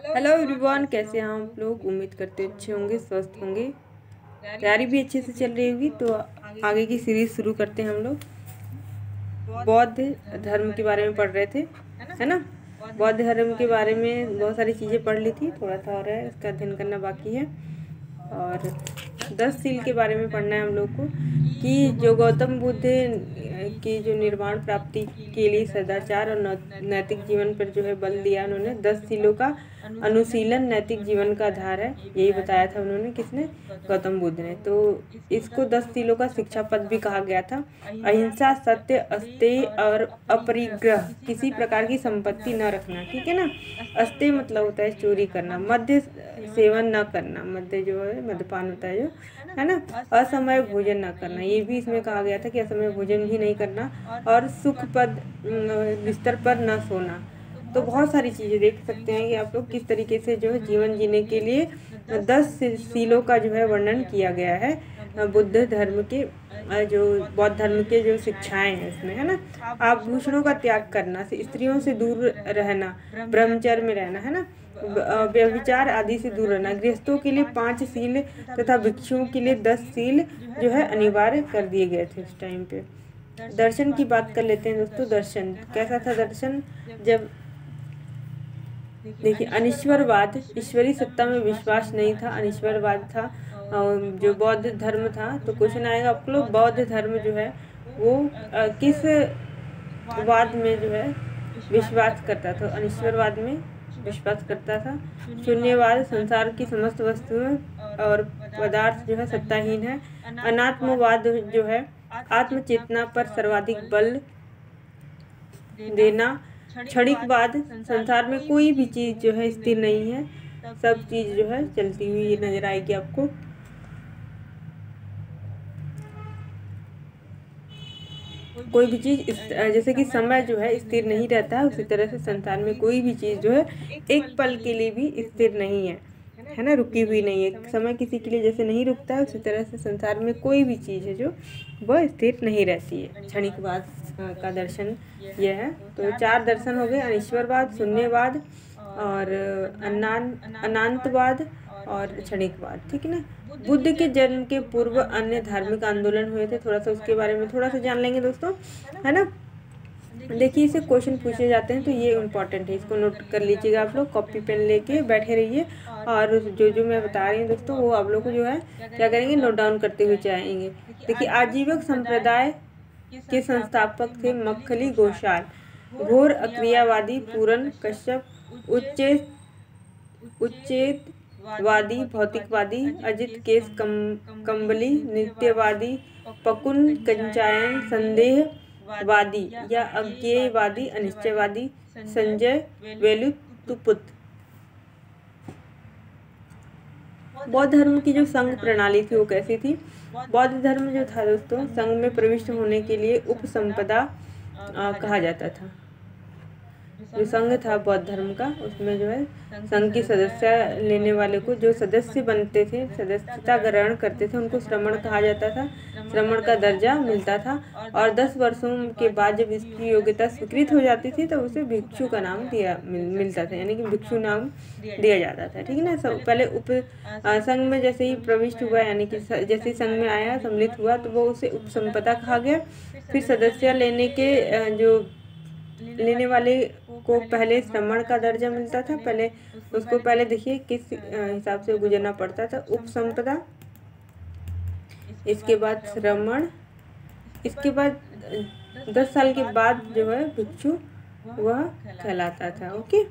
Hello everyone, कैसे हैं आप लोग। उम्मीद करते अच्छे होंगे, स्वस्थ होंगे। तैयारी भी अच्छे से चल रही होगी। तो आगे की सीरीज शुरू करते हैं। हम लोग बौद्ध धर्म के बारे में पढ़ रहे थे, है ना। बौद्ध धर्म के बारे में बहुत सारी चीज़ें पढ़ ली थी, थोड़ा सा और है, इसका अध्ययन करना बाकी है। और 10 सील के बारे में पढ़ना है हम लोग को, कि जो गौतम बुद्ध की जो निर्वाण प्राप्ति के लिए सदाचार और नैतिक जीवन पर जो है बल दिया उन्होंने। 10 सीलों का अनुशीलन नैतिक जीवन का आधार है, यही बताया था उन्होंने। किसने? गौतम बुद्ध ने। तो इसको 10 सीलों का शिक्षा पद भी कहा गया था। अहिंसा, सत्य, अस्तेय और अपरिग्रह, किसी प्रकार की संपत्ति न रखना, ठीक है ना। अस्तेय मतलब होता है चोरी करना। मद्य सेवन न करना, मद्य जो है मद्यपान होता है जो, है ना। असमय भोजन न करना, ये भी इसमें कहा गया था कि असमय भोजन भी नहीं करना। और सुखपद बिस्तर पर न सोना। तो बहुत सारी चीज़ें देख सकते हैं कि आप लोग किस तरीके से जो है जीवन जीने के लिए 10 सीलों का जो है वर्णन किया गया है बुद्ध धर्म के, जो बौद्ध धर्म के जो शिक्षाएं हैं इसमें, है ना। आभूषणों का त्याग करना, स्त्रियों से दूर रहना, ब्रह्मचर्य में रहना, है ना। व्यभिचार आदि से दूर रहना। गृहस्थों के लिए 5 सील तथा भिक्षुओं के लिए 10 सील जो है अनिवार्य कर दिए गए थे उस टाइम पे। दर्शन की बात कर लेते हैं दोस्तों। दर्शन कैसा था? दर्शन जब देखिए, अनिश्वरवाद, ईश्वरीय सत्ता में विश्वास नहीं था, अनिश्वरवाद था जो बौद्ध धर्म था। तो क्वेश्चन आएगा आप लोग, बौद्ध धर्म जो है वो किस वाद में जो है विश्वास करता था? अनिश्वरवाद में विश्वास करता था। शून्यवाद, संसार की समस्त वस्तुएं और पदार्थ जो है सत्ताहीन है। अनात्मवाद जो है आत्मचेतना पर सर्वाधिक बल देना। क्षणिकवाद, संसार में कोई भी चीज़ जो है स्थिर नहीं है, सब चीज़ जो है चलती हुई नजर आएगी आपको। कोई भी चीज़ जैसे कि समय जो है स्थिर नहीं रहता है, उसी तरह से संसार में कोई भी चीज़ जो है एक पल के लिए भी स्थिर नहीं है ना, रुकी हुई नहीं है। समय किसी के लिए जैसे नहीं रुकता है, उसी तरह से संसार में कोई भी चीज़ है जो वह स्थिर नहीं रहती है। क्षणिकवाद का दर्शन यह है। तो 4 दर्शन हो गए, अनिश्वरवाद, शून्यवाद और अनंतवाद और क्षणिकवाद, ठीक है ना। बुद्ध के जन्म के पूर्व अन्य धार्मिक आंदोलन हुए थे, थोड़ा सा उसके बारे में थोड़ा सा जान लेंगे दोस्तों, है ना। देखिए, इसे क्वेश्चन पूछे जाते हैं तो ये इम्पोर्टेंट है, इसको नोट कर लीजिएगा आप लोग। कॉपी पेन लेके बैठे रहिए और जो मैं बता रही हूँ दोस्तों, वो आप लोग को जो है क्या करेंगे, नोट डाउन करते हुए जाएंगे। देखिए, आजीवक संप्रदाय के संस्थापक थे मक्खली गोशाल। घोर अक्रियावादी पूरन कश्यप, उच्चेतवादी भौतिकवादी अजित केस कंबली, नित्यवादी पकुन कंचायन, संदेहवादी या अज्ञेयवादी अनिश्चयवादी संजय वेलुतुपुत। बौद्ध धर्म की जो संघ प्रणाली थी वो कैसी थी? बौद्ध धर्म जो था दोस्तों, संघ में प्रविष्ट होने के लिए उपसंपदा कहा जाता था। जो संघ था बौद्ध धर्म का, उसमें जो है संघ की सदस्य लेने वाले को, जो सदस्य बनते थे, सदस्यता ग्रहण करते थे, उनको श्रमण कहा जाता था। श्रमण का दर्जा मिलता था और 10 वर्षों के बाद जब इसकी योग्यता स्वीकृत हो जाती थी, तो उसे भिक्षु का नाम मिलता था, यानी कि भिक्षु नाम दिया जाता था, ठीक है ना। सब पहले संघ में जैसे ही प्रविष्ट हुआ, यानी कि जैसे ही संघ में आया, सम्मिलित हुआ, तो वो उसे उपसंपदा कहा गया। फिर सदस्य लेने वाले को पहले श्रमण का दर्जा मिलता था। पहले देखिए किस हिसाब से गुजरना पड़ता था। उपसंपदा, इसके बाद श्रमण, इसके बाद 10 साल के बाद जो है भिक्षु वह कहलाता था। ओके।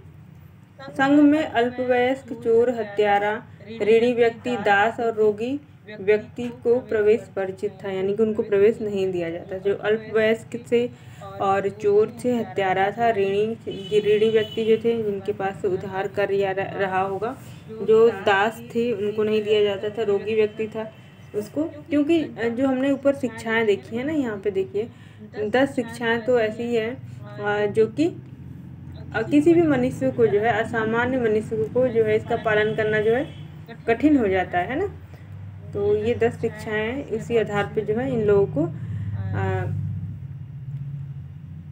संघ में अल्पवयस्क, चोर, हत्यारा, ऋणी व्यक्ति, दास और रोगी व्यक्ति को प्रवेश वर्जित था, यानी कि उनको प्रवेश नहीं दिया जाता। जो अल्पवयस्क थे और चोर थे, हत्यारा था, ऋणी व्यक्ति जो थे, जिनके पास उधार कर रहा होगा, जो दास थे, उनको नहीं दिया जाता था। रोगी व्यक्ति था उसको, क्योंकि जो हमने ऊपर शिक्षाएं देखी है ना, यहाँ पे देखिए 10 शिक्षाएं तो ऐसी है जो कि किसी भी मनुष्य को जो है, असामान्य मनुष्य को जो है, इसका पालन करना जो है कठिन हो जाता है ना। तो ये 10 शिक्षाएं, इसी आधार पे जो है इन लोगों को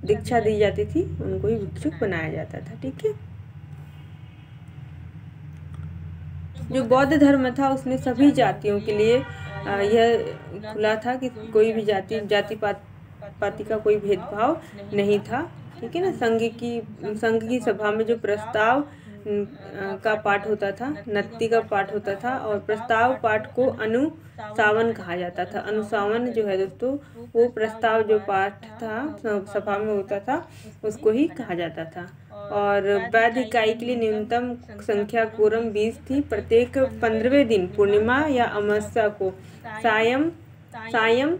दीक्षा दी जाती थी, उनको ही भिक्षुक बनाया जाता था, ठीक है। जो बौद्ध धर्म था उसमें सभी जातियों के लिए यह खुला था कि कोई भी जाति पाति का कोई भेदभाव नहीं था। ठीक है ना। संघ की सभा में जो प्रस्ताव का पाठ होता था, नत्ति का पाठ होता था, और प्रस्ताव पाठ को अनुसावन कहा जाता था। अनुसावन जो है दोस्तों, वो प्रस्ताव जो पाठ था सभा में होता था उसको ही कहा जाता था। और वैध इकाई के लिए न्यूनतम संख्या कोरम 20 थी। प्रत्येक 15वें दिन पूर्णिमा या अमावस्या को सायं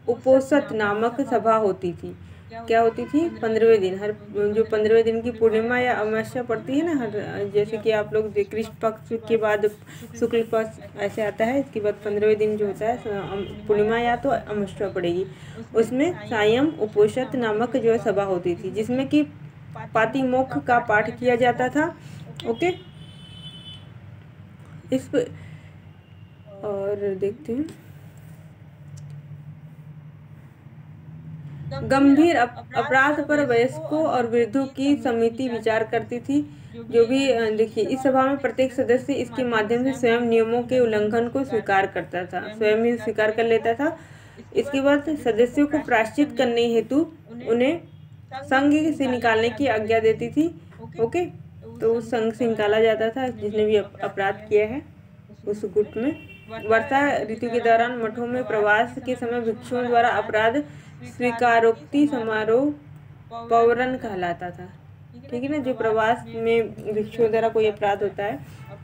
उपोषित नामक सभा होती थी। क्या होती थी? 15वें दिन, हर जो 15वें दिन की पूर्णिमा या अमावस्या पड़ती है ना, हर जैसे कि आप लोग कृष्ण पक्ष के बाद शुक्ल पक्ष ऐसे आता है, इसके बाद 15वें दिन जो होता है पूर्णिमा या तो अमावस्या पड़ेगी, उसमें सायं उपोषित नामक जो है सभा होती थी, जिसमें कि पातिमोक्ष का पाठ किया जाता था। ओके, इस और देखते हैं, गंभीर अपराध पर वयस्कों और वृद्धों की समिति विचार करती थी। जो भी देखिए, इस सभा में प्रत्येक सदस्य इसके माध्यम से स्वयं नियमों के उल्लंघन को स्वीकार करता था, स्वयं ही स्वीकार कर लेता था। इसके बाद सदस्यों को प्रायश्चित करने हेतु उन्हें संघ से निकालने की आज्ञा देती थी। ओके, तो संघ से निकाला जाता था जिसने भी अपराध किया है उस गुट में। वर्षा ऋतु के दौरान मठों में प्रवास के समय भिक्षुओं द्वारा अपराध स्वीकारोक्ति समारोह पौरन कहलाता था। ठीक है ना। जो प्रवास में भिक्षुओं द्वारा कोई अपराध होता है,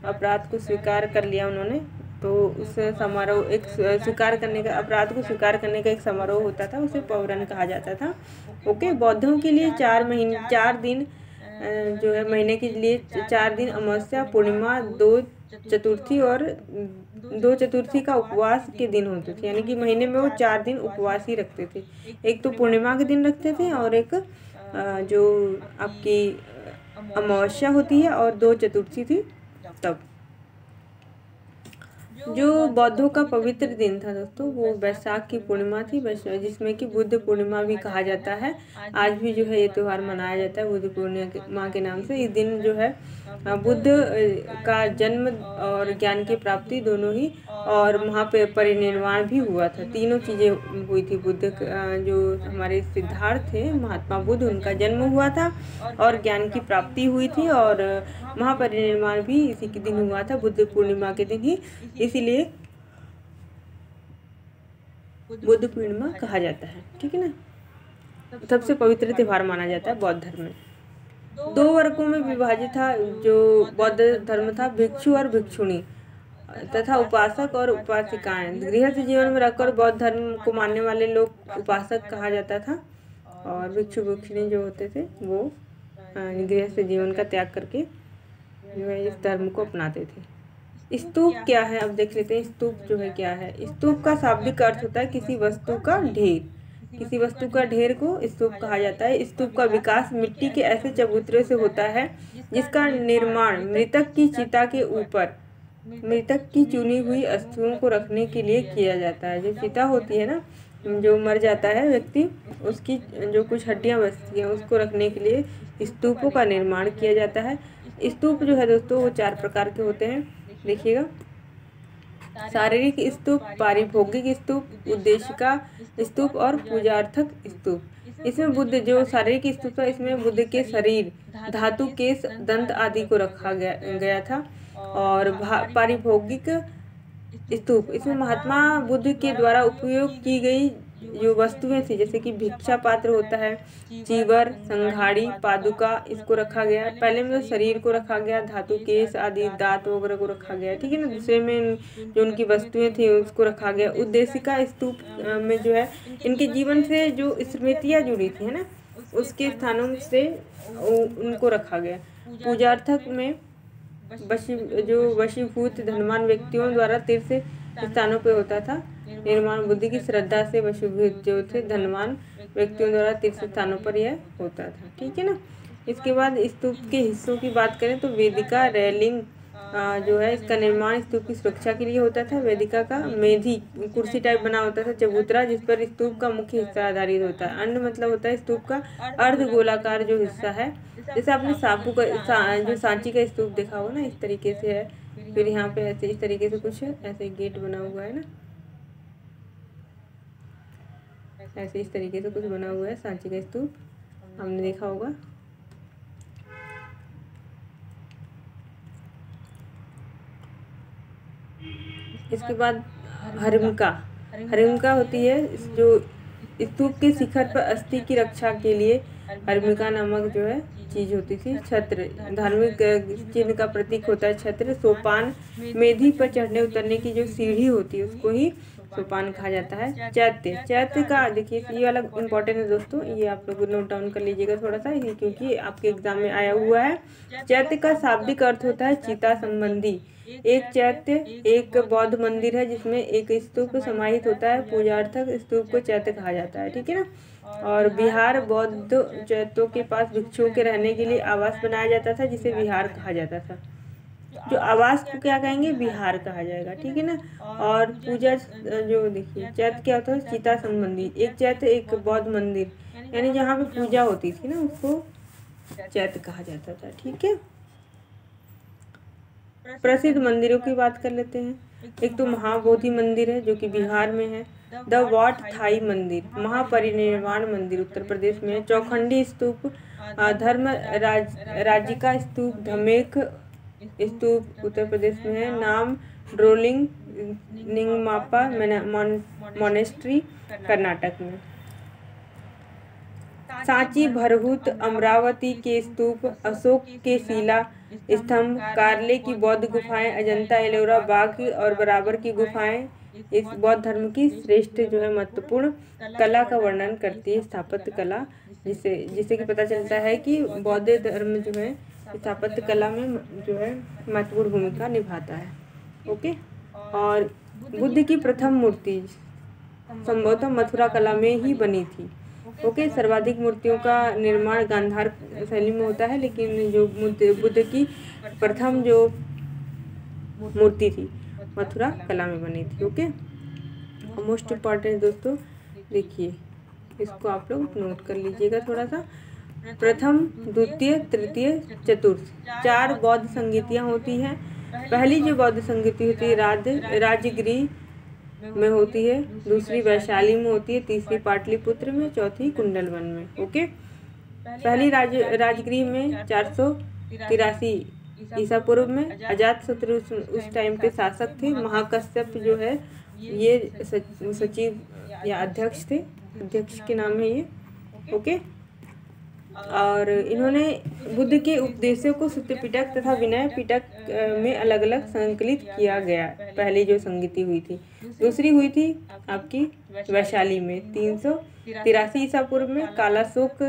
अपराध को स्वीकार कर लिया उन्होंने, तो उस समारोह, एक स्वीकार करने का, अपराध को स्वीकार करने का एक समारोह होता था, उसे पौरन कहा जाता था। ओके, बौद्धों के लिए 4 दिन जो है महीने के लिए 4 दिन अमावस्या, पूर्णिमा, 2 चतुर्थी और 2 चतुर्थी का उपवास के दिन होते थे। यानी कि महीने में वो 4 दिन उपवास ही रखते थे। एक तो पूर्णिमा के दिन रखते थे, और एक जो आपकी अमावस्या होती है, और 2 चतुर्थी थी तब। जो बौद्धों का पवित्र दिन था दोस्तों, वो वैशाख की पूर्णिमा थी, जिसमें कि बुद्ध पूर्णिमा भी कहा जाता है। आज भी जो है ये त्यौहार मनाया जाता है बुद्ध पूर्णिमा के नाम से। इस दिन जो है बुद्ध का जन्म और ज्ञान की प्राप्ति दोनों ही, और वहाँ पे परिनिर्वाण भी हुआ था। तीनों चीज़ें हुई थी। बुद्ध जो हमारे सिद्धार्थ थे, महात्मा बुद्ध, उनका जन्म हुआ था और ज्ञान की प्राप्ति हुई थी, और महापरिनिर्वाण भी इसी के दिन हुआ था, बुद्ध पूर्णिमा के दिन ही। इसीलिए बुद्ध पूर्णिमा कहा जाता है। ठीक है ना। सबसे पवित्र त्योहार माना जाता है बौद्ध धर्म में। 2 वर्गों में विभाजित था जो बौद्ध धर्म था, भिक्षु और भिक्षुणी तथा उपासक और उपासिकाएं। गृहस्थ जीवन में रहकर बौद्ध धर्म को मानने वाले लोग उपासक कहा जाता था, और भिक्षु भिक्षुणी जो होते थे वो गृहस्थ जीवन का त्याग करके जो है इस धर्म को अपनाते थे। स्तूप क्या है, अब देख लेते हैं स्तूप जो है क्या है। स्तूप का शाब्दिक अर्थ होता है किसी वस्तु का ढेर। किसी वस्तु का ढेर को स्तूप कहा जाता है। स्तूप का विकास मिट्टी के ऐसे चबूतरे से होता है जिसका निर्माण मृतक की चिता के ऊपर मृतक की चुनी हुई अस्थियों को रखने के लिए किया जाता है। जो चिता होती है ना, जो मर जाता है व्यक्ति, उसकी जो कुछ हड्डियां बचती हैं उसको रखने के लिए स्तूपों का निर्माण किया जाता है। स्तूप जो है दोस्तों वो 4 प्रकार के होते हैं। देखिएगा, शारीरिक स्तूप, पारिभोगिक स्तूप, उद्देशिका स्तूप और पूजार्थक स्तूप। इसमें बुद्ध जो शारीरिक स्तूप था, इसमें बुद्ध के शरीर, धातु, केश, दंत आदि को रखा गया था। और पारिभोगिक स्तूप, इसमें महात्मा बुद्ध के द्वारा उपयोग की गई जो वस्तुएं थी, जैसे कि भिक्षा पात्र होता है, चीवर, संघाड़ी, पादुका, इसको रखा गया। पहले में तो शरीर को रखा गया, धातु, केश आदि, दांत वगैरह को रखा गया। ठीक है ना। दूसरे में जो उनकी वस्तुएं थी उसको रखा गया। उद्देशिका स्तूप में जो है इनके जीवन से जो स्मृतियाँ जुड़ी थी, है ना, उसके स्थानों से उनको रखा गया। पूजार्थक में वशीभूत धनवान व्यक्तियों द्वारा तीर्थ स्थानों पे होता था। निर्माण बुद्धि की श्रद्धा से वशीभूत जो थे धनवान व्यक्तियों द्वारा तीर्थ स्थानों पर यह होता था। ठीक है ना। इसके बाद स्तूप के हिस्सों की बात करें तो वेदिका, रेलिंग जो है इसका निर्माण स्तूप की सुरक्षा के लिए होता था। वेदिका का मेधी कुर्सी टाइप बना होता था, चबूतरा जिस पर स्तूप का मुख्य हिस्सा आधारित होता है। अंड मतलब होता है स्तूप का अर्ध गोलाकार जो हिस्सा है। जैसे आपने सापू का जो सांची का स्तूप देखा हो ना, इस तरीके से है फिर यहाँ पे ऐसे इस तरीके से कुछ ऐसे गेट बना हुआ है ना, ऐसे इस तरीके से कुछ बना हुआ है सांची का स्तूप, हमने देखा होगा। इसके बाद हरिम्का होती है जो स्तूप के शिखर पर अस्थि की रक्षा के लिए हरिम्का नामक जो है चीज होती थी। छत्र धार्मिक चिन्ह का प्रतीक होता है। छत्र सोपान मेधी पर चढ़ने उतरने की जो सीढ़ी होती है उसको ही सोपान कहा जाता है। चैत्य का देखिए ये वाला इम्पोर्टेंट है दोस्तों, ये आप लोग नोट डाउन कर लीजिएगा थोड़ा सा, क्योंकि आपके एग्जाम में आया हुआ है। चैत्य का शाब्दिक अर्थ होता है चिता संबंधी। एक चैत्य एक बौद्ध मंदिर है जिसमें एक स्तूप समाहित होता है। पूजार्थक स्तूप को चैत्य कहा जाता है, ठीक है ना। और विहार बौद्ध चैत्यों के पास भिक्षुओं के रहने के लिए आवास बनाया जाता था जिसे विहार कहा जाता था। जो आवास को क्या कहेंगे, विहार कहा जाएगा, ठीक है ना। और पूजा जो देखिए चैत्य क्या होता है, चिता संबंधी। एक चैत्य एक बौद्ध मंदिर यानी जहाँ पे पूजा होती थी ना उसको चैत्य कहा जाता था, ठीक है। प्रसिद्ध मंदिरों की बात कर लेते हैं। एक तो महाबोधि मंदिर है जो कि बिहार में है। द वाट थाई मंदिर, महापरिनिर्वाण मंदिर उत्तर प्रदेश में है। चौखंडी स्तूप, धर्म राजिका स्तूप धमेक स्तूप उत्तर प्रदेश में है। नाम ड्रोलिंग निंगमापा मोनेस्ट्री कर्नाटक में। सांची भरहुत अमरावती के स्तूप, अशोक के शिला स्तंभ, कार्ले की बौद्ध गुफाएं, अजंता एलोरा बाघ और बराबर की गुफाएं इस बौद्ध धर्म की श्रेष्ठ जो है महत्वपूर्ण कला का वर्णन करती है, स्थापत्य कला, जिससे कि पता चलता है कि बौद्ध धर्म जो है स्थापत्य कला में जो है महत्वपूर्ण भूमिका निभाता है। ओके। और बुद्ध की प्रथम मूर्ति संभवतः मथुरा कला में ही बनी थी। ओके। सर्वाधिक मूर्तियों का निर्माण गांधार शैली में होता है, लेकिन जो बुद्ध की प्रथम जो मूर्ति थी मथुरा कला में बनी थी। ओके। मोस्ट इम्पॉर्टेंट दोस्तों देखिए, इसको आप लोग नोट कर लीजिएगा थोड़ा सा। प्रथम, द्वितीय, तृतीय, चतुर्थ 4 बौद्ध संगीतियाँ होती हैं। पहली जो बौद्ध संगीति होती है राजगिरी में होती है, दूसरी वैशाली में होती है, तीसरी पाटलिपुत्र में, चौथी कुंडलवन में। ओके। पहली राजगिरी में 483 ईसा पूर्व में अजातशत्रु उस टाइम पे शासक थे। महाकश्यप जो है ये सचिव या अध्यक्ष थे, अध्यक्ष के नाम है ये। ओके। और इन्होंने बुद्ध के उपदेशों को सूत्र पिटक तथा विनय पिटक में अलग अलग संकलित किया गया। पहली जो संगीति हुई थी। दूसरी हुई थी आपकी वैशाली में 383 ईसा पूर्व में। कालाशोक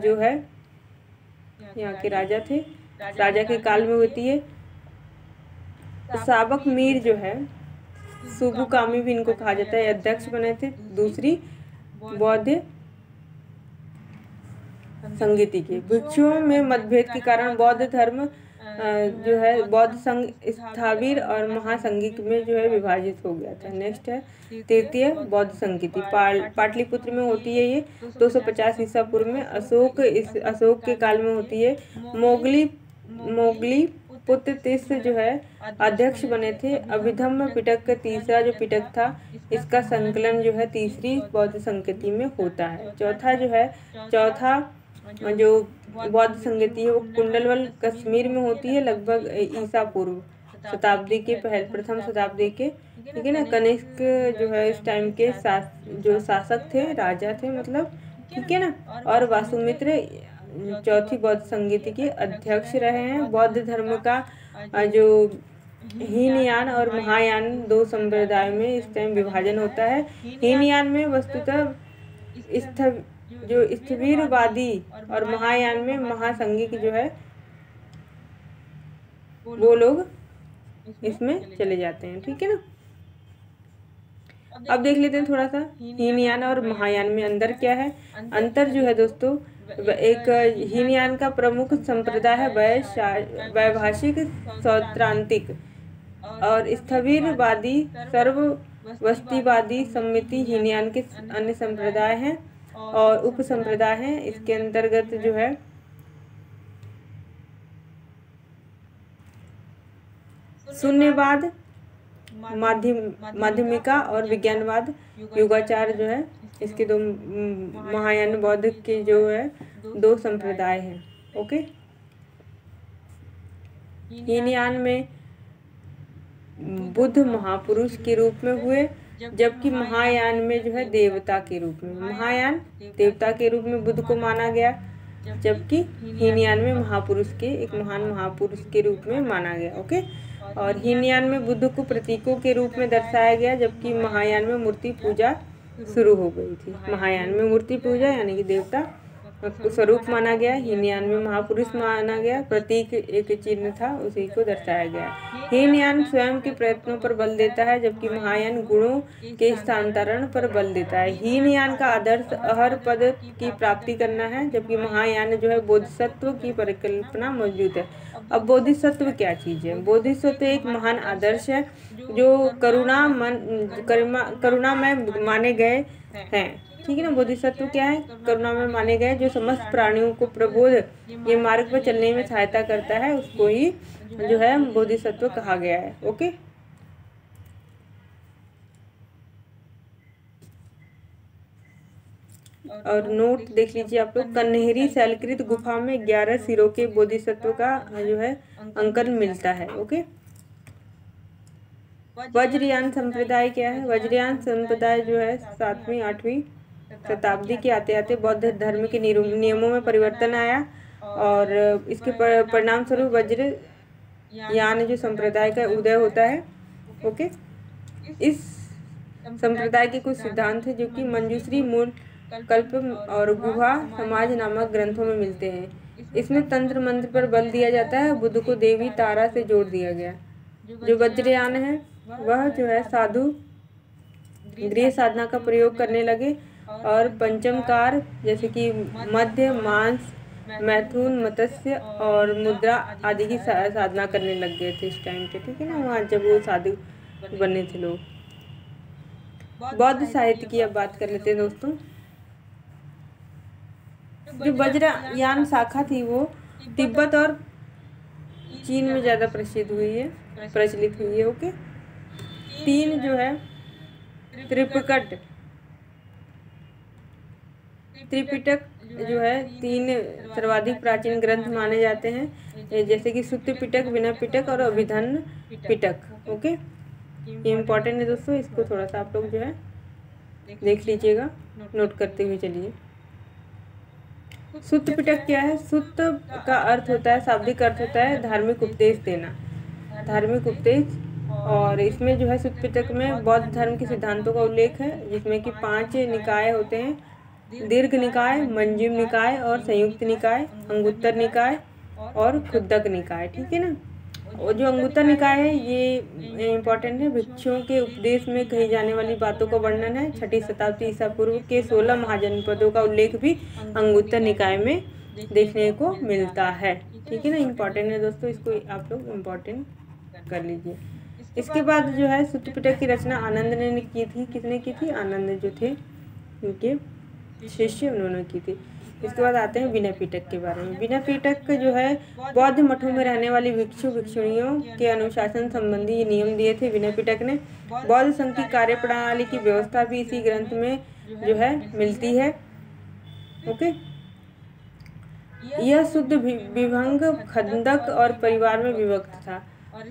जो है यहाँ के राजा थे, राजा के काल में होती है। साबक मीर जो है सुबुकामी भी इनको कहा जाता है, अध्यक्ष बने थे दूसरी बौद्ध संगीति के। भिक्षुओं में मतभेद के कारण बौद्ध धर्म जो है बौद्ध संघ स्थावीर और महासंघिक में जो है विभाजित हो गया था। नेक्स्ट है तृतीय बौद्ध संगीति, पाटलिपुत्र में होती है ये 250 ईसा पूर्व में। अशोक के काल में होती है। मोगली पुत्र तीसरे जो है अध्यक्ष बने थे। अभिधम्म पिटक का तीसरा जो पिटक था इसका संकलन जो है तीसरी बौद्ध संगीति में होता है। चौथा जो बौद्ध संगीति है वो कुंडलवल कश्मीर में होती है, लगभग ईसा पूर्व शताब्दी के प्रथम शताब्दी के, ठीक है ना। कनिष्क जो है इस टाइम के जो शासक थे, राजा थे मतलब, ठीक है ना। और वासुमित्र चौथी बौद्ध संगीति के अध्यक्ष रहे हैं। बौद्ध धर्म का जो हीनयान और महायान 2 संप्रदायों में इस टाइम विभाजन होता है। हीनयान में वस्तुतः जो स्थविरवादी और महायान में महासंघिक जो है वो लोग इसमें चले जाते हैं, ठीक है ना। अब देख लेते हैं थोड़ा सा हीनयान और महायान में अंतर क्या है। अंतर जो है दोस्तों, एक हीनयान का प्रमुख संप्रदाय है वैभाषिक सौत्रांतिक, और स्थविरवादी सर्ववस्तिवादी समिति हीनयान के अन्य संप्रदाय हैं और उप संप्रदाय हैं। इसके अंतर्गत जो है शून्यवाद, माध्यमिका और विज्ञानवाद, युगाचार जो है, इसके दो महायान बौद्ध के जो है दो संप्रदाय हैं। ओके, हीनयान में बुद्ध महापुरुष के रूप में हुए, जबकि महायान में जो है देवता के रूप में, महायान देवता के रूप में बुद्ध को माना गया, जबकि हीनयान में महापुरुष के, एक महान महापुरुष के रूप में माना गया। ओके, और हीनयान में बुद्ध को प्रतीकों के रूप में दर्शाया गया, जबकि महायान में मूर्ति पूजा शुरू हो गई थी। महायान में मूर्ति पूजा यानी कि देवता को स्वरूप माना गया, हीनयान में महापुरुष माना गया, प्रतीक एक चिन्ह था उसी को दर्शाया गया। हीनयान स्वयं के प्रयत्नों पर बल देता है, जबकि महायान गुणों के स्थानांतरण पर बल देता है। हीनयान का आदर्श अहर पद की प्राप्ति करना है, जबकि महायान जो है बोधिसत्व की परिकल्पना मौजूद है। अब बोधिसत्व क्या चीज है? बोधिसत्व एक महान आदर्श है जो करुणा में माने गए हैं। ठीक है ना, बोधिसत्व क्या है? करुणा में माने गए, जो समस्त प्राणियों को प्रबोध ये मार्ग पर चलने में सहायता करता है, उसको ही जो है बोधिसत्व कहा गया है। ओके, और नोट देख लीजिए आप लोग, कन्हेरी शैलकृत गुफा में 11 सिरों के बोधिसत्व का जो है अंकन मिलता है। ओके, वज्रयान संप्रदाय क्या है? वज्रयान संप्रदाय जो है 7वीं 8वीं शताब्दी के आते आते बौद्ध धर्म के नियमों में परिवर्तन आया, और इसके परिणाम स्वरूप वज्रयान जो संप्रदाय का उदय होता है। ओके, इस संप्रदाय के कुछ सिद्धांत हैं जो कि मंजूश्री, मूल कल्प और गुहा समाज नामक ग्रंथों में मिलते हैं। इसमें तंत्र मंत्र पर बल दिया जाता है, बुद्ध को देवी तारा से जोड़ दिया गया। जो वज्रयान है वह जो है साधु गृह साधना का प्रयोग करने लगे, और पंचमकार जैसे कि मध्य, मांस, मैथुन, मत्स्य और मुद्रा आदि की साधना करने लग गए थे इस टाइम पे। ठीक है ना, वहाँ जब वो साधु बने थे लोग। बौद्ध साहित्य की अब बात कर लेते हैं दोस्तों। जो वज्रयान शाखा थी वो तिब्बत और चीन में ज्यादा प्रचलित हुई है। ओके, 3 जो है त्रिपिटक जो है 3 सर्वाधिक प्राचीन ग्रंथ माने जाते हैं, जैसे कि सुत्त पिटक, विनय पिटक और अभिधन्न पिटक। ओके, ये इम्पोर्टेंट है दोस्तों, इसको थोड़ा सा आप लोग जो है देख लीजिएगा, नोट करते हुए चलिए। सुत्त पिटक क्या है? सुत्त का अर्थ होता है, शाब्दिक अर्थ होता है धार्मिक उपदेश देना, धार्मिक उपदेश। और इसमें जो है सुत्त पिटक में बौद्ध धर्म के सिद्धांतों का उल्लेख है, जिसमें कि 5 निकाय होते हैं, दीर्घ निकाय, मंजिम निकाय और संयुक्त निकाय, अंगुत्तर निकाय और खुद्दक निकाय। ठीक है ना, और जो अंगुत्तर निकाय है ये इम्पोर्टेंट है, भिक्षुओं के उपदेश में कही जाने वाली बातों का वर्णन है। 6ठी शताब्दी ईसा पूर्व के 16 महाजनपदों का उल्लेख भी अंगुत्तर निकाय में देखने को मिलता है। ठीक है ना, इम्पोर्टेंट है दोस्तों, इसको आप लोग इम्पोर्टेंट कर लीजिए। इसके बाद जो है सुत्त पिटक की रचना आनंद ने की थी। किसने की थी? आनंद जो थे उनके शिष्य, उन्होंने की थी। इसके बाद आते हैं विनय पिटक के बारे में। विनय पिटक जो है बौद्ध मठों में रहने वाली भिक्षु भिक्षुणियों के अनुशासन संबंधी नियम दिए थे। विनय पिटक ने बौद्ध संघ की कार्यप्रणाली की व्यवस्था भी इसी ग्रंथ में जो है मिलती है। ओके, यह शुद्ध विभंग, खंदक और परिवार में विभक्त था,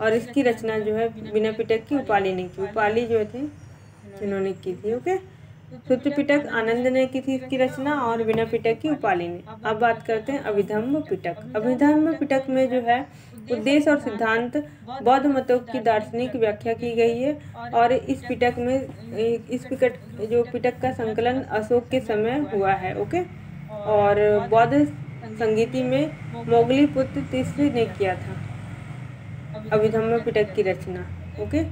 और इसकी रचना जो है विनय पिटक की उपाली ने की। उपाली जो थे इन्होंने की थी। ओके, सुत्त पिटक आनंद ने की थी इसकी रचना, और विनय पिटक की उपाली ने। अब बात करते हैं अभिधम्म पिटक। अभिधम्म पिटक में जो है उद्देश्य और सिद्धांत बौद्ध मतों की दार्शनिक व्याख्या की गई है, और इस पिटक का संकलन अशोक के समय हुआ है। ओके, और बौद्ध संगीति में मोगली पुत्र तीसरे ने किया था अभिधम्म पिटक की रचना। ओके,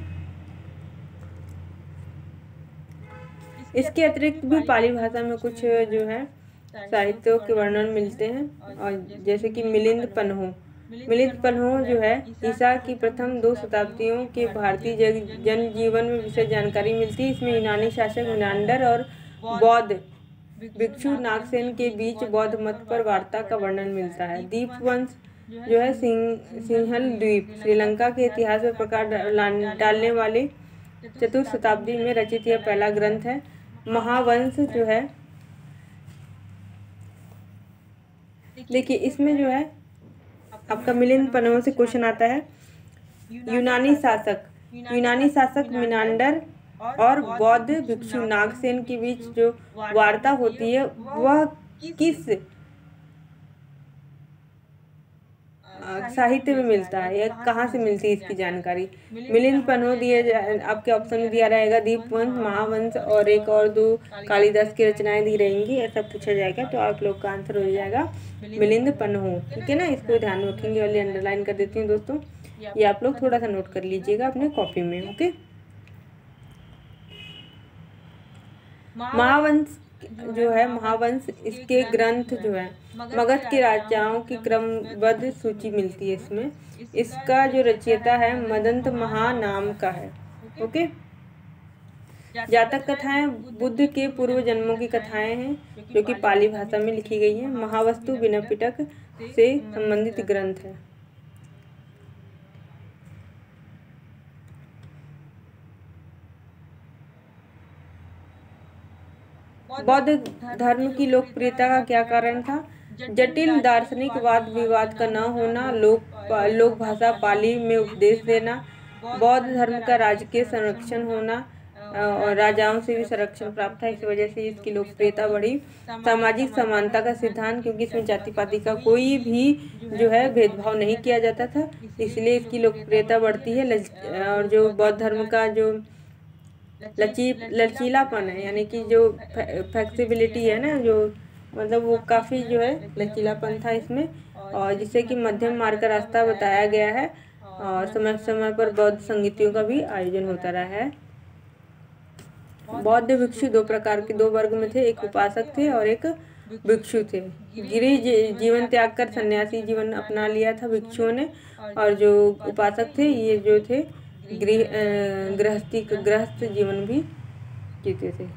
इसके अतिरिक्त भी पाली भाषा में कुछ जो है साहित्यों के वर्णन मिलते हैं, और जैसे कि मिलिंद पन्हो जो है ईसा की प्रथम 2 शताब्दियों के भारतीय जनजीवन में विशेष जानकारी मिलती है। इसमें यूनानी शासक मिनांडर और बौद्ध भिक्षु नागसेन के बीच बौद्ध मत पर वार्ता का वर्णन मिलता है। दीपवंश जो है सिंहल द्वीप श्रीलंका के इतिहास में प्रकाश डालने वाले चतुर्थ शताब्दी में रचित यह पहला ग्रंथ है। महावंश जो है, देखिए इसमें जो है आपका मिलिंद पन्नों से क्वेश्चन आता है। यूनानी शासक मिनांडर और बौद्ध भिक्षु नागसेन के बीच जो वार्ता होती है वह किस साहित्य में मिलता है या कहाँ से मिलती है, इसकी जानकारी मिलिंद पन्नों दिए आपके ऑप्शन में दिया रहेगा दीपवंश, महावंश और एक और दो कालिदास की रचनाएं दी रहेंगी, ऐसा पूछा जाएगा तो आप लोग का आंसर हो जाएगा मिलिंद पन्नों। ठीक है ना, इसको ध्यान में रखेंगे। वाली अंडरलाइन कर देती हूँ दोस्तों, ये आप लोग थोड़ा सा नोट कर लीजिएगा अपने कॉपी में। ओके, महावंश जो है, महावंश इसके ग्रंथ जो है मगध के राजाओं की क्रमबद्ध सूची मिलती है इसमें। इसका जो रचयिता है मदंत महा नाम का है। ओके, जातक कथाएं बुद्ध के पूर्व जन्मों की कथाएं हैं जो कि पाली भाषा में लिखी गई हैं। महावस्तु बिना पिटक से संबंधित ग्रंथ है। बौद्ध धर्म की लोकप्रियता का क्या कारण था? जटिल दार्शनिक वाद विवाद का न होना, लोक भाषा पाली में उपदेश देना, बौद्ध धर्म का राजकीय संरक्षण होना और राजाओं से भी संरक्षण प्राप्त था, इस वजह से इसकी लोकप्रियता बढ़ी। सामाजिक समानता का सिद्धांत, क्योंकि इसमें जाति पाति का कोई भी जो है भेदभाव नहीं किया जाता था, इसलिए इसकी लोकप्रियता बढ़ती है। और जो बौद्ध धर्म का जो लचीलापन है, यानी कि जो फ्लेक्सिबिलिटी है ना, जो मतलब वो काफ़ी जो है लचीलापन था इसमें, और जिससे कि मध्यम मार्ग का रास्ता बताया गया है। और समय समय पर बौद्ध संगीतियों का भी आयोजन होता रहा है। बौद्ध भिक्षु दो प्रकार के, दो वर्ग में थे, एक उपासक थे और एक भिक्षु थे। गिरि जीवन त्याग कर सन्यासी जीवन अपना लिया था भिक्षुओं ने, और जो उपासक थे ये जो थे गृहस्थ जीवन भी जीते थे।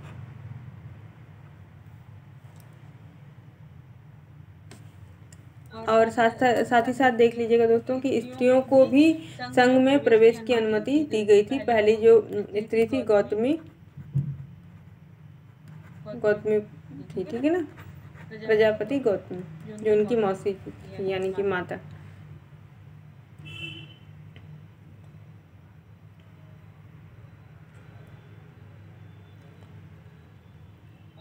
और साथ ही साथ देख लीजिएगा दोस्तों कि स्त्रियों को भी संघ में प्रवेश की अनुमति दी गई थी। पहली जो स्त्री थी गौतमी थी, ठीक है ना, प्रजापति गौतमी, जो उनकी मौसी थी यानी कि माता।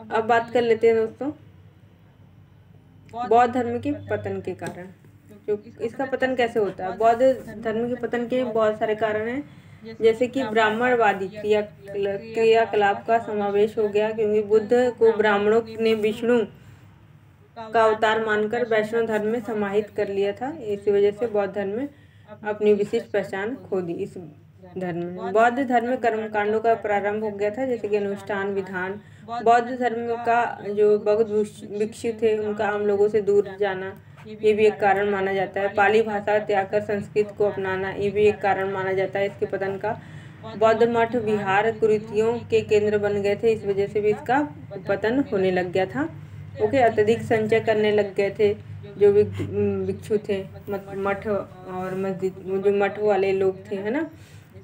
अब बात कर लेते हैं दोस्तों बौद्ध धर्म के पतन के कारण। जो इसका पतन कैसे होता है? बौद्ध धर्म के पतन के बहुत सारे कारण हैं, जैसे कि ब्राह्मणवादी क्रियाकलाप का समावेश हो गया, क्योंकि बुद्ध को ब्राह्मणों ने विष्णु का अवतार मानकर वैष्णव धर्म में समाहित कर लिया था। इसी वजह से बौद्ध धर्म में अपनी विशिष्ट पहचान खो दी। इस धर्म में बौद्ध धर्म में कर्मकांडों का प्रारंभ हो गया था, जैसे कि अनुष्ठान विधान। बौद्ध धर्म का जो बौद्ध भिक्षु थे उनका आम लोगों से दूर जाना, ये भी एक कारण माना जाता है। पाली भाषा त्याग कर संस्कृत को अपनाना, ये भी एक कारण माना जाता है इसके पतन का। बौद्ध मठ विहार कुरीतियों के केंद्र बन गए थे, इस वजह से भी इसका पतन होने लग गया था। ओके, अत्यधिक संचय करने लग गए थे जो भी भिक्षु थे, मठ और मस्जिद, जो मठ वाले लोग थे, है ना,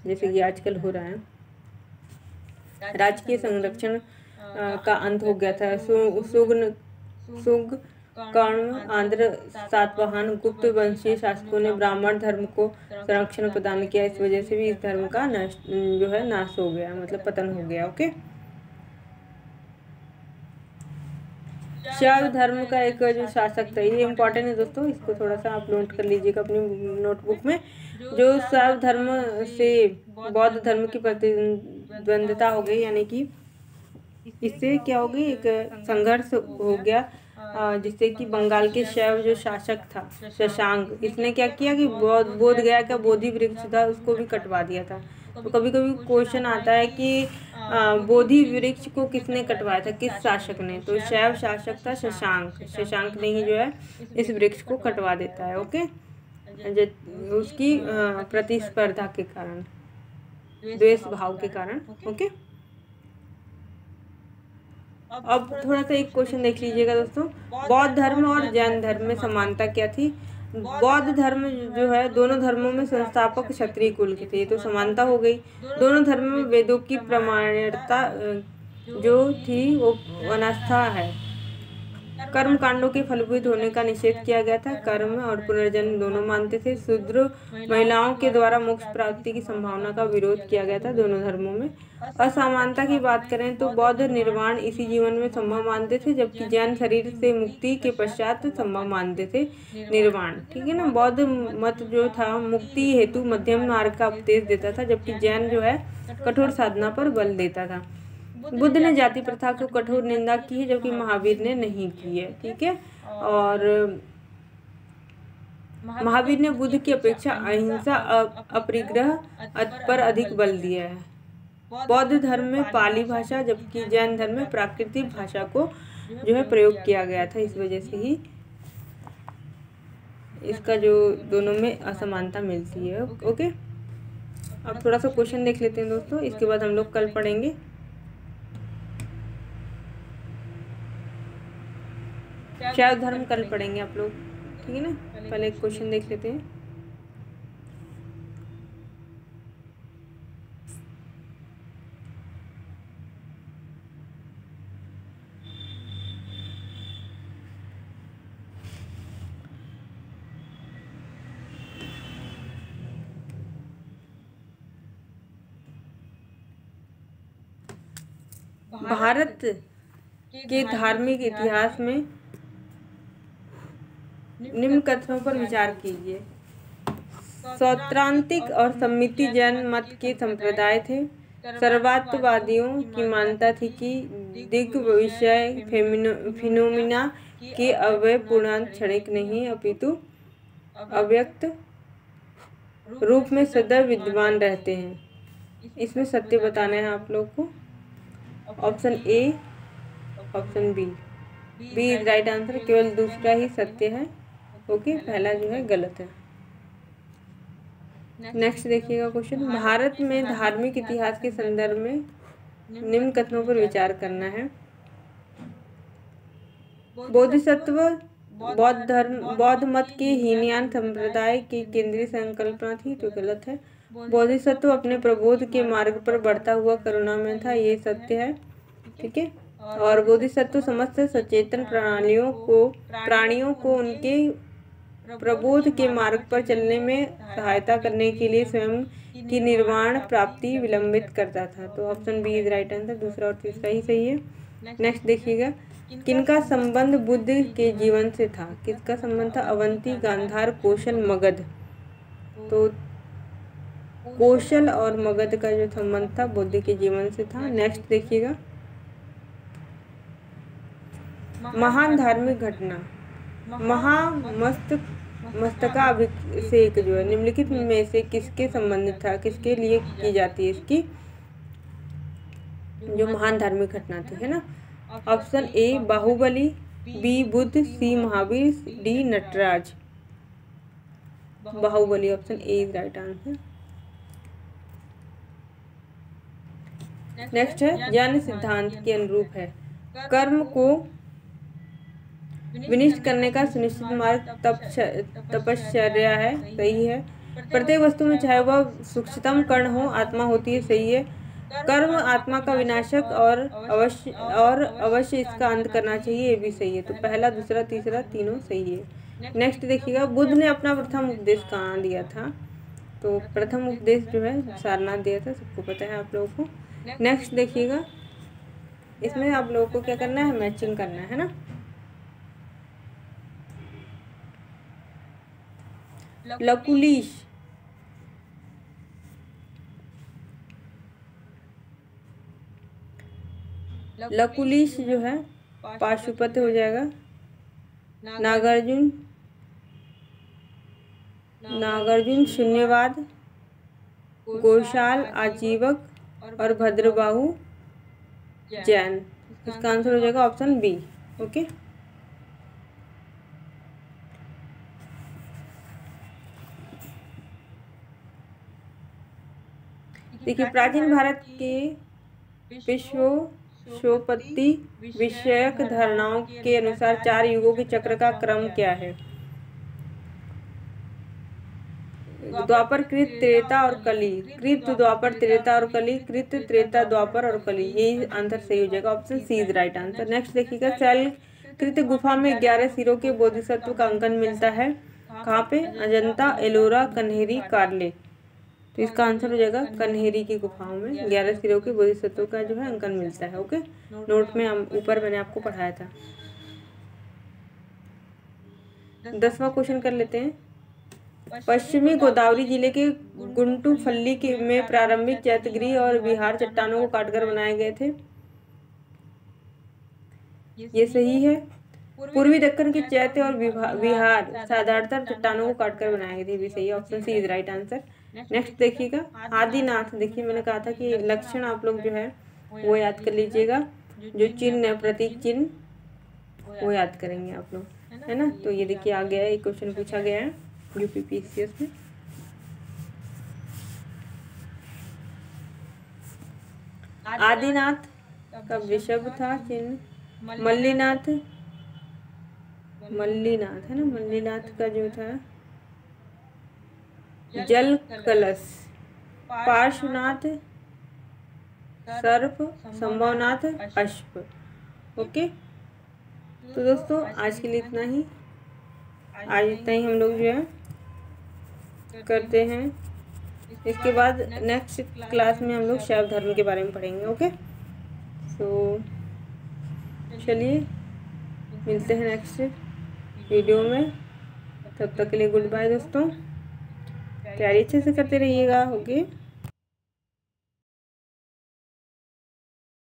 जैसे कि आजकल हो रहा है। राजकीय संरक्षण का अंत हो गया था। सुग कर्ण आंध्र सातवाहन गुप्त वंशीय शासकों ने ब्राह्मण धर्म को संरक्षण प्रदान किया, इस वजह से भी इस धर्म का नाश हो गया, मतलब पतन हो गया। ओके, शैव धर्म का एक जो शासक था, ये इम्पोर्टेंट है दोस्तों, इसको थोड़ा सा आप नोट कर लीजिएगा अपनी नोटबुक में। जो शैव धर्म से बौद्ध धर्म की प्रतिद्वंद्विता हो गई, यानी कि इससे क्या हो गई, एक संघर्ष हो गया, जिससे कि बंगाल के शैव जो शासक था शशांक, इसने क्या किया कि बोध गया का बोधि वृक्ष था उसको भी कटवा दिया था। तो कभी कभी क्वेश्चन आता है कि बोधि वृक्ष को किसने कटवाया था, किस शासक ने? तो शैव शासक था शशांक ने ही जो है इस वृक्ष को कटवा देता है। ओके, उसकी प्रतिस्पर्धा के कारण, द्वेष भाव के कारण। ओके, अब थोड़ा सा एक क्वेश्चन देख लीजिएगा दोस्तों, बौद्ध धर्म और जैन धर्म में समानता क्या थी? बौद्ध धर्म जो है दोनों धर्मों में संस्थापक क्षत्रिय कुल के थे, तो समानता हो गई। दोनों धर्मों में वेदों की प्रामाण्यता जो थी वो अनास्था है। कर्म कांडों के फलभूत होने का निषेध किया गया था। कर्म और पुनर्जन्म दोनों मानते थे। शूद्र महिलाओं के द्वारा मोक्ष प्राप्ति की संभावना का विरोध किया गया था दोनों धर्मों में। असमानता की बात करें तो बौद्ध निर्वाण इसी जीवन में संभव मानते थे, जबकि जैन शरीर से मुक्ति के पश्चात संभव मानते थे निर्वाण। ठीक है ना। बौद्ध मत जो था मुक्ति हेतु मध्यम मार्ग का उपदेश देता था, जबकि जैन जो है कठोर साधना पर बल देता था। बुद्ध ने जाति प्रथा को कठोर निंदा की है, जबकि महावीर ने नहीं की है। ठीक है। और महावीर ने बुद्ध की अपेक्षा अहिंसा अपरिग्रह पर अधिक बल दिया है। बौद्ध धर्म में पाली भाषा, जबकि जैन धर्म में प्राकृतिक भाषा को जो है प्रयोग किया गया था। इस वजह से ही इसका जो दोनों में असमानता मिलती है। ओके, अब थोड़ा सा क्वेश्चन देख लेते हैं दोस्तों, इसके बाद हम लोग कल पढ़ेंगे। शैव धर्म कल पढ़ेंगे आप लोग, ठीक है ना। पहले एक क्वेश्चन देख लेते हैं। भारत के धार्मिक इतिहास में निम्न कथनों पर विचार कीजिए। सौत्रांतिक और सम्मिति जैन मत के संप्रदाय थे। सर्ववादवादियों की मान्यता थी कि दिग्विषय फिनोमिना के अव्यय पूर्णांत क्षणिक नहीं अपितु अव्यक्त रूप में सदैव विद्यमान रहते हैं। इसमें सत्य बताना है आप लोग को। Option A, option B is right answer. केवल दूसरा ही सत्य है। ओके, पहला जो है गलत है। नेक्स्ट देखिएगा क्वेश्चन। भारत में धार्मिक इतिहास के संदर्भ में निम्न कथनों पर विचार करना है। बोधिसत्व बौद्ध मत के हीनयान संप्रदाय की केंद्रीय संकल्पना थी, तो गलत है। बोधिसत्व अपने प्रबोध के मार्ग पर बढ़ता हुआ करुणामय था, ये सत्य है। ठीक है। और बोधिसत्व समस्त सचेतन प्राणियों को उनके प्रबोध के मार्ग पर चलने में सहायता करने के लिए स्वयं की निर्वाण प्राप्ति विलंबित करता था। तो option B is right answer. दूसरा और तीसरा ही सही है। नेक्स्ट देखिएगा। किनका संबंध बुद्ध के जीवन से था? किसका संबंध था? अवंती, गांधार, कौशल, मगध। तो कौशल और मगध का जो संबंध था बुद्ध के जीवन से था। नेक्स्ट देखिएगा। महान धार्मिक घटना मस्तकाभिषेक जो है निम्नलिखित में से किसके संबंधित था? किसके लिए की जाती है इसकी जो महान धार्मिक घटना थी, है ना। Option A Bahubali, B Buddha, C Mahavir, D Nataraj. Bahubali, option A is right answer. Next है जैन सिद्धांत के अनुरूप है कर्म को विनिष्ट करने का सुनिश्चित मार्ग तपश्चर्या है, सही है। प्रत्येक वस्तु में चाहे वह सूक्ष्मतम कण हो आत्मा होती है, सही है। कर्म आत्मा का विनाशक और अवश्य इसका अंत करना चाहिए, ये भी सही है। तो पहला, दूसरा, तीसरा तीनों सही है। नेक्स्ट देखिएगा। बुद्ध ने अपना प्रथम उपदेश कहाँ दिया था? तो प्रथम उपदेश जो है सारनाथ दिया था, सबको पता है आप लोगों को। नेक्स्ट देखिएगा। इसमें आप लोगों को क्या करना है? मैचिंग करना है ना। लकुलिश जो है पाशुपत हो जाएगा। नागार्जुन शून्यवाद, गोशाल आजीवक और भद्रबाहु जैन। इसका आंसर हो जाएगा ऑप्शन बी। ओके। देखिए, प्राचीन भारत के विश्वोत्पत्ति विषयक धारणाओं के अनुसार 4 युगों के चक्र का क्रम क्या है? द्वापर, कृत, त्रेता और कली। कृत, द्वापर, त्रेता और कली। कृत, त्रेता, द्वापर और कली। यही आंसर सही हो जाएगा। Option C is right answer. Next देखिएगा, शैलकृत गुफा में 11 सिरों के बोधिसत्व का अंकन मिलता है। कहाँ पे? अजंता, एलोरा, कन्हेरी, कार्ले। तो इसका आंसर हो जाएगा कन्हेरी की गुफाओं में 11 सिरों के बोधिसत्व का जो है अंकन मिलता है। ओके, नोट में ऊपर मैंने आपको पढ़ाया था। 10वां क्वेश्चन कर लेते हैं। पश्चिमी गोदावरी जिले के गुंटूफल्ली में प्रारंभिक चैत्यगृह और विहार चट्टानों को काटकर बनाए गए थे। ये सही है। पूर्वी दक्कन के चैत्य और विहार साधारणतः चट्टानों को काटकर बनाए गए थे। भी सही है। Option C is right answer. Next देखिएगा, आदिनाथ। देखिए मैंने कहा था कि लक्षण आप लोग जो है वो याद कर लीजिएगा। जो चिन्ह, प्रतीक चिन्ह, वो याद करेंगे आप लोग, है ना। तो ये देखिए आ गया है, एक क्वेश्चन पूछा गया है यूपीपीसीएस में। आदिनाथ का विषव था चिन्ह। मल्लीनाथ, मल्लीनाथ है ना, मल्लीनाथ का जो था जल कलश। पार्श्वनाथ, सर्प, संभवनाथ, अश्व। ओके, तो दोस्तों आज के लिए इतना ही। आज इतना ही हम लोग जो है करते हैं। इसके बाद नेक्स्ट क्लास में हम लोग शैव धर्म के बारे में पढ़ेंगे। ओके, सो चलिए मिलते हैं नेक्स्ट वीडियो में। तब तक के लिए गुड बाय दोस्तों। तैयारी अच्छे से करते रहिएगा। ओके।